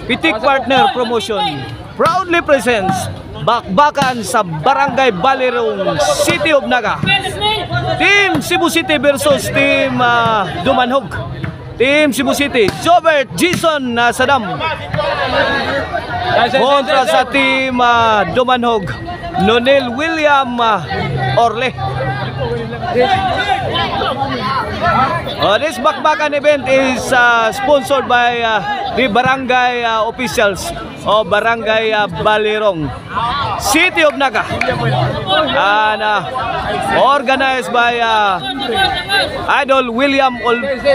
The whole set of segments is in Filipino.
Pitik Partner Promotion proudly presents bakbakan sa Barangay Balirong, City of Naga. Team Cebu City versus Team Dumanhog. Team Cebu City, Jobert Jason Sadam kontra sa Team Dumanhog, Nonel William Orle. This bakbakan event is sponsored by the barangay officials of Barangay Balirong, City of Naga, and organized by Idol William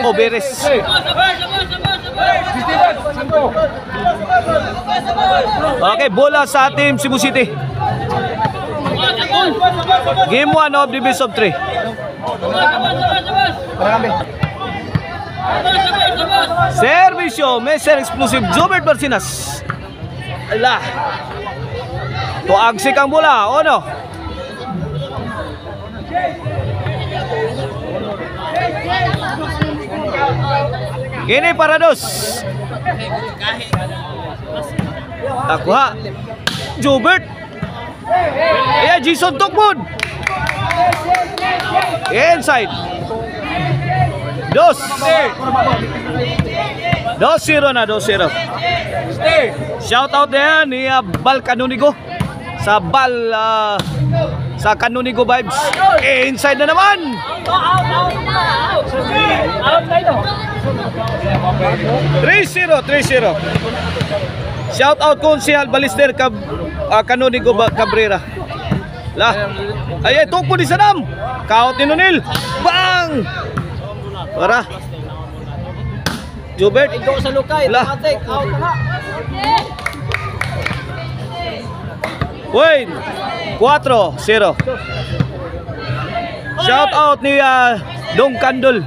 Oberes. Okay, bola sa Team Cebu City. Game 1 of the best of 3. Servisyo, Mr. Explosive Jobert Barcinas. Ala. Tuagsik ang bola, o no? Gini para dos. Nakuha. Jobert. Ayan, Jason Tukmod. Inside. Dos. 2-0 na, 2-0. Shout out na yan ni Bal Canonigo sa Bal sa Canonigo vibes. Inside na naman. 3-0. Shout out kung si Albalister Canonigo Cabrera. Lah. Ay, tukpo di Sadam. Kaut ni Nonil. Bang! Para Jobert sa lukay. Lah. Wait. 4-0. Shout out ni Dong Kandol.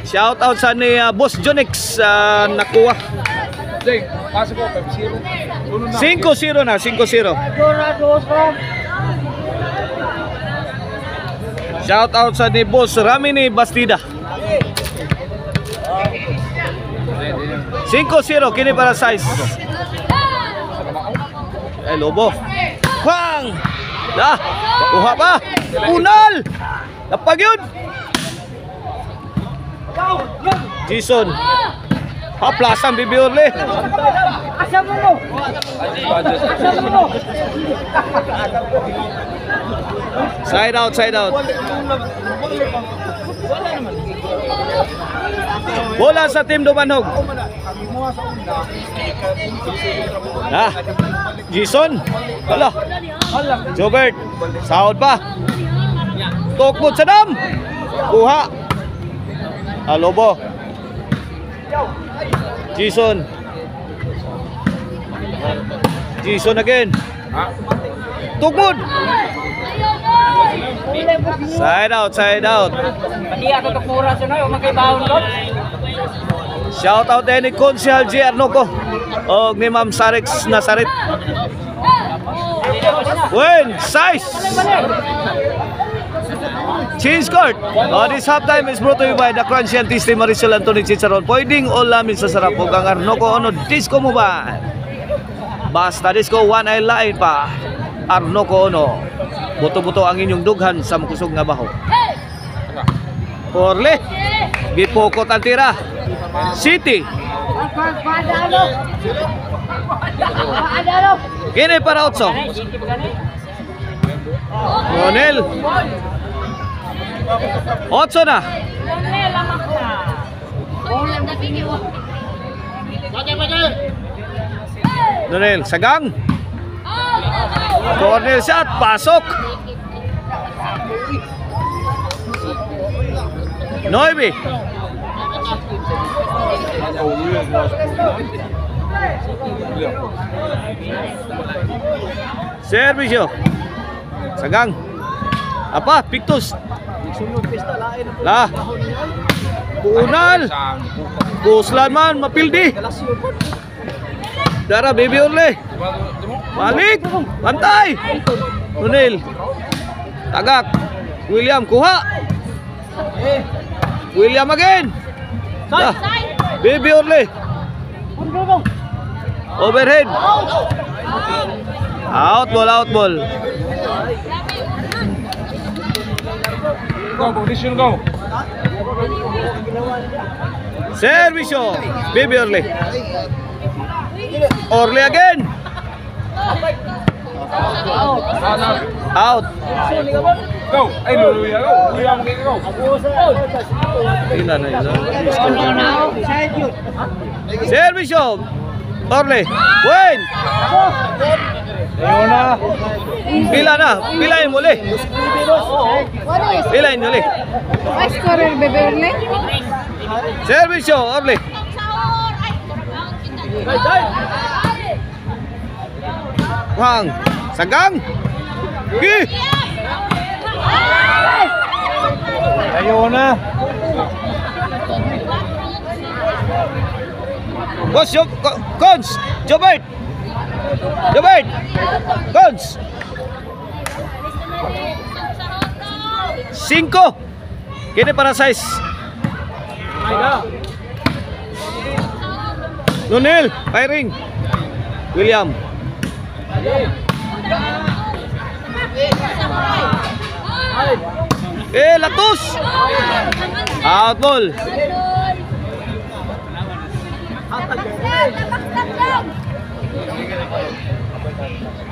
Shout out sa ni Boss Jonix nakuha. 5-0 na, 5-0. Shout out sa ni Boss Ramini Bastida. 5-0 kini para size. Lobo. Bang! Dah, kuha pa. Unal. Lapag yun. Jason. Haplasan Bibi Orle. Asa mo. Side out. Bola sa Team Dumanhog. Jason. Hala. Jobert. Sahod pa. Tukmod Sadam. Kuha. Alobo. Jason again. Tukmod. Side out. Shout out din ni Konsyal G. Arnoco o ni Ma'am Sarex Nazaret. Win, size. Change court. This halftime is brought to you by the Crunchy and Tasty Marisol Anthony Chicharon. Pwedeng o lamin sa sarap o kang Arnoco ono disco mo ba? Basta disco, one ay lain pa. Arnoco ono. Buto-buto ang inyong dughan sa makusog nga baho. Orle. Gipokot ang tira. City. Kini para Otso. Ronel. Otso na. Ronel, sagang. Corner shot, pasok. 9. Servisyo. Sagang. Apa, Pictus. Lah. Unal. Kuslan man, mapildi. Dara, Baby Orle. Balik. Bantay. Nunil. Tagak. William, kuha. William again. Ah, Baby Orly. Overhead. Out ball. Go, position go. Servisyo. Baby Orly. Orly again. Out. Go. Ay, luluya go. Luluya mo kayo go. Tingnan na yun. Servisyo. Orly. Win. Ayun na. Pilain mo ulit. Pilain ulit. Ay, scorer, bebe Orly. Servisyo. Orly. Wang. Sagang. Gi. Ayun na. Boss, Cons. Jobert. Cons. 5. Kini para size. Lunel, firing. William. Latus. Out ball.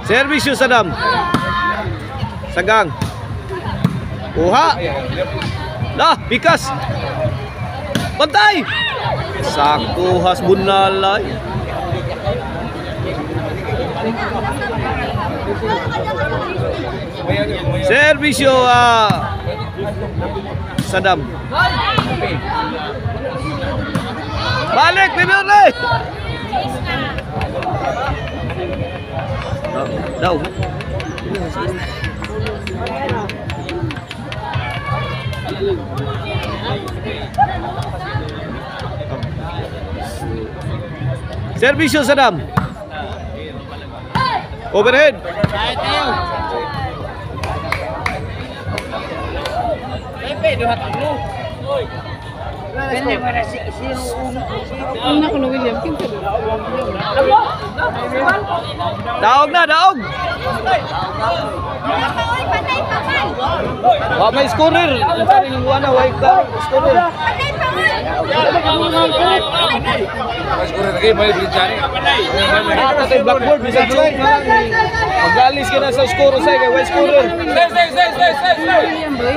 Servisyo Sadam. Sagang. Kuha. Dah, pikas. Pantay. Sakto has bunalay. Servisyo Sadam. Balik, Bibirle. Daw. Servisyo Sadam. Overhead. Una ko na William. Daog na, daog. Wa may scorer. Saring wala way ka scorer. Mas kurang lagi may bincang. Patay blackboard bisa check. Magalis ka na sa score sa kay way scorer. Stay. William, bro.